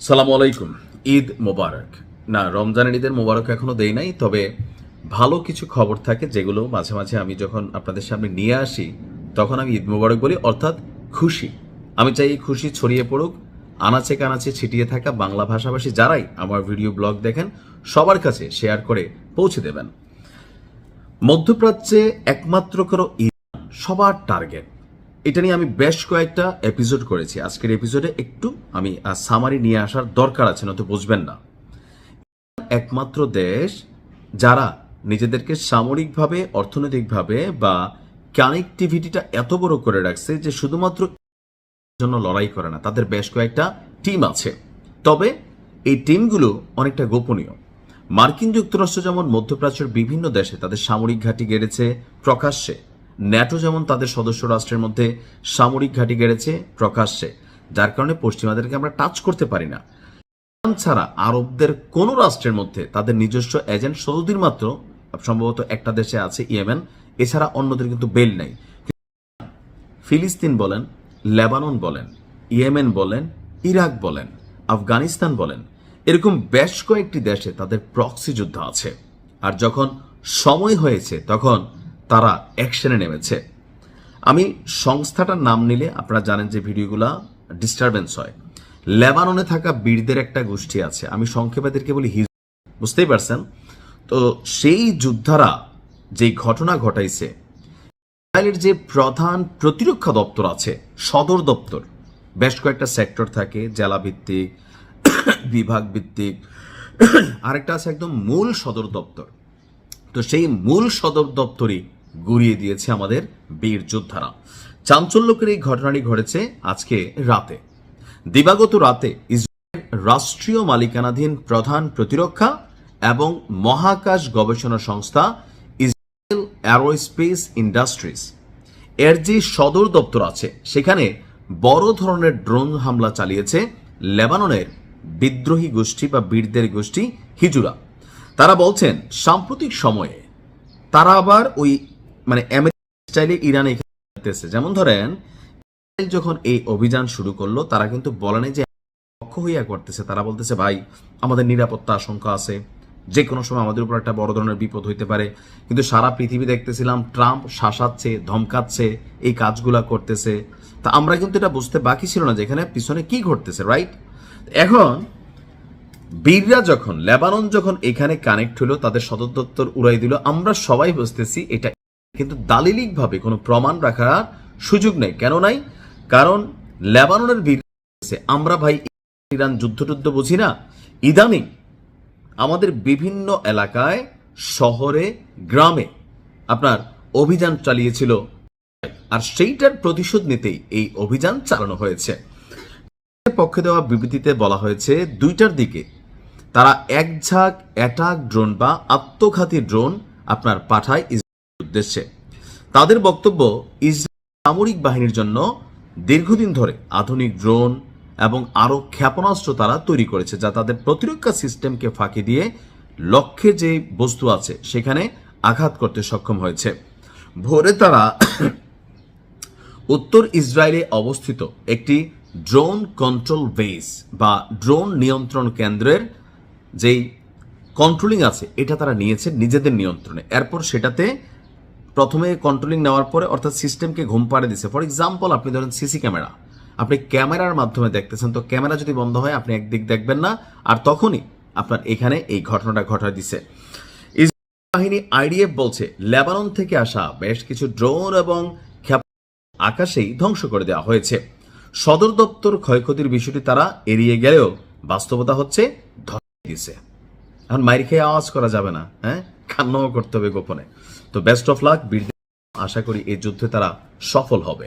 সালামু আলাইকুম। ঈদ মোবারক। না, রমজানের ঈদের মোবারক এখনো দেই নাই, তবে ভালো কিছু খবর থাকে যেগুলো মাঝে মাঝে আমি যখন আপনাদের সামনে নিয়ে আসি তখন আমি ঈদ মোবারক বলি, অর্থাৎ খুশি। আমি চাই এই খুশি ছড়িয়ে পড়ুক, আনাচে কানাচে ছিটিয়ে থাকা বাংলা ভাষাভাষী যারাই আমার ভিডিও ব্লগ দেখেন সবার কাছে শেয়ার করে পৌঁছে দেবেন। মধ্যপ্রাচ্যে একমাত্র কোনো ইরান সবার টার্গেট। এটা নিয়ে আমি বেশ কয়েকটা এপিসোড করেছি। আজকের এপিসোডে একটু আমি সামারি নিয়ে আসার দরকার আছে, নয়তো বুঝবেন না। একমাত্র দেশ যারা নিজেদেরকে সামরিকভাবে, অর্থনৈতিকভাবে বা কানেক্টিভিটিটা এত বড় করে রাখছে যে শুধুমাত্র জন্য লড়াই করে না, তাদের বেশ কয়েকটা টিম আছে। তবে এই টিমগুলো অনেকটা গোপনীয়। মার্কিন যুক্তরাষ্ট্র যেমন মধ্যপ্রাচ্যের বিভিন্ন দেশে তাদের সামরিক ঘাঁটি গেড়েছে প্রকাশ্যে, ন্যাটো যেমন তাদের সদস্য রাষ্ট্রের মধ্যে সামরিক ঘাঁটি গেড়েছে প্রকাশ্যে, যার কারণে পশ্চিমাদেরকে আমরা টাচ করতে পারি না। ছাড়া আরবদের কোন রাষ্ট্রের মধ্যে তাদের নিজস্ব এজেন্ট সৌদির মাত্র সম্ভবত একটা দেশে আছে, ইয়েমেন। এছাড়া অন্যদের কিন্তু বেল নাই। ফিলিস্তিন বলেন, লেবানন বলেন, ইয়েমেন বলেন, ইরাক বলেন, আফগানিস্তান বলেন, এরকম বেশ কয়েকটি দেশে তাদের প্রক্সি যুদ্ধ আছে। আর যখন সময় হয়েছে তখন তারা অ্যাকশনে নেমেছে। আমি সংস্থাটার নাম নিলে আপনারা জানেন যে ভিডিওগুলা ডিস্টারবেন্স হয়। লেবাননে থাকা বীরদের একটা গোষ্ঠী আছে, আমি সংক্ষেপেদেরকে বলি বুঝতেই পারছেন। তো সেই যোদ্ধারা যেই ঘটনা ঘটাইছে, ইসরায়েলের যে প্রধান প্রতিরক্ষা দপ্তর আছে, সদর দপ্তর, বেশ কয়েকটা সেক্টর থাকে, জেলা ভিত্তিক, বিভাগ ভিত্তিক, আরেকটা আছে একদম মূল সদর দপ্তর। তো সেই মূল সদর দপ্তরই গুড়িয়ে দিয়েছে আমাদের বীর যোদ্ধারা। চাঞ্চল্যকর এই ঘটনাটি ঘটেছে আজকে রাতে। দিবাগত রাতে ইসরায়েলের রাষ্ট্রীয় মালিকানাধীন প্রধান প্রতিরক্ষা এবং মহাকাশ গবেষণা সংস্থা ইসরায়েল অ্যারোস্পেস ইন্ডাস্ট্রিজ এর যে সদর দপ্তর আছে সেখানে বড় ধরনের ড্রোন হামলা চালিয়েছে লেবাননের বিদ্রোহী গোষ্ঠী বা বীরদের গোষ্ঠী হিজুরা। তারা বলছেন সাম্প্রতিক সময়ে তারা আবার ওই আমেরিকান স্টাইলে ইরানে করতেছে। যেমন ধরেন, যখন এই অভিযান শুরু করলো তারা কিন্তু বলে নাই যে পক্ষ হইয়া করতেছে। তারা বলতেছে ভাই আমাদের নিরাপত্তা আশঙ্কা আছে, যে কোনো সময় আমাদের উপর একটা বড় ধরনের বিপদ হইতে পারে। কিন্তু সারা পৃথিবী দেখতেছিলাম ট্রাম্প শাসাচ্ছে, ধমকাচ্ছে, এই কাজগুলা করতেছে। তা আমরা কিন্তু এটা বুঝতে বাকি ছিল না যে এখানে পিছনে কি ঘটতেছে, রাইট? এখন বীররা যখন, লেবানন যখন এখানে কানেক্ট হলো, তাদের সদর দপ্তর উড়াই দিল, আমরা সবাই বুঝতেছি এটা, কিন্তু দালিলিকভাবে কোনো প্রমাণ রাখার সুযোগ নেই। কেন নাই? কারণ লেবাননের বীর আমরা ভাই ইরান যুদ্ধ বুঝি না। ইদানিং আমাদের বিভিন্ন এলাকায়, শহরে, গ্রামে আপনার অভিযান চালিয়েছিল, আর সেইটার প্রতিশোধ নিতেই এই অভিযান চালানো হয়েছে। পক্ষে দেওয়া বিবৃতিতে বলা হয়েছে 2টার দিকে তারা এক ঝাঁক অ্যাটাক ড্রোন বা আত্মঘাতী ড্রোন আপনার পাঠায় ইসরায়েলের উদ্দেশ্যে। তাদের বক্তব্য, ইসরায়েল সামরিক বাহিনীর জন্য দীর্ঘদিন ধরে আধুনিক ড্রোন এবং আরো ক্ষেপণাস্ত্র তারা তৈরি করেছে, যা তাদের প্রতিরক্ষা সিস্টেমকে ফাঁকি দিয়ে লক্ষ্যে যে বস্তু আছে সেখানে আঘাত করতে সক্ষম হয়েছে। ভোরে তারা উত্তর ইসরায়েলে অবস্থিত একটি ড্রোন কন্ট্রোল বেস বা ড্রোন নিয়ন্ত্রণ কেন্দ্রের যেই কন্ট্রোলিং আছে এটা তারা নিয়েছে নিজেদের নিয়ন্ত্রণে। এরপর সেটাতে প্রথমে কন্ট্রোলিং নেওয়ার পরে অর্থাৎ সিস্টেমকে ঘুম পাড়ে দিছে। ফর এক্সাম্পল, আপনি ধরেন সিসি ক্যামেরা, আপনি ক্যামেরার মাধ্যমে দেখতেছেন, তো ক্যামেরা যদি বন্ধ হয় আপনি একদিক দেখবেন না, আর তখনই আপনার এখানে এই ঘটনাটা ঘটায় দিছে। ইসরায়েল বাহিনী আইডিএফ বলছে লেবানন থেকে আসা বেশ কিছু ড্রোন এবং আকাশেই ধ্বংস করে দেওয়া হয়েছে। সদর দপ্তর ক্ষয়ক্ষতির বিষয়টি তারা এড়িয়ে গেলেও বাস্তবতা হচ্ছে ধরে দিছে। এখন মাইর খেয়ে আওয়াজ করা যাবে না, হ্যাঁ, কান্নাও করতে হবে গোপনে। তো বেস্ট অফ লাক বীরদের, আশা করি এই যুদ্ধে তারা সফল হবে।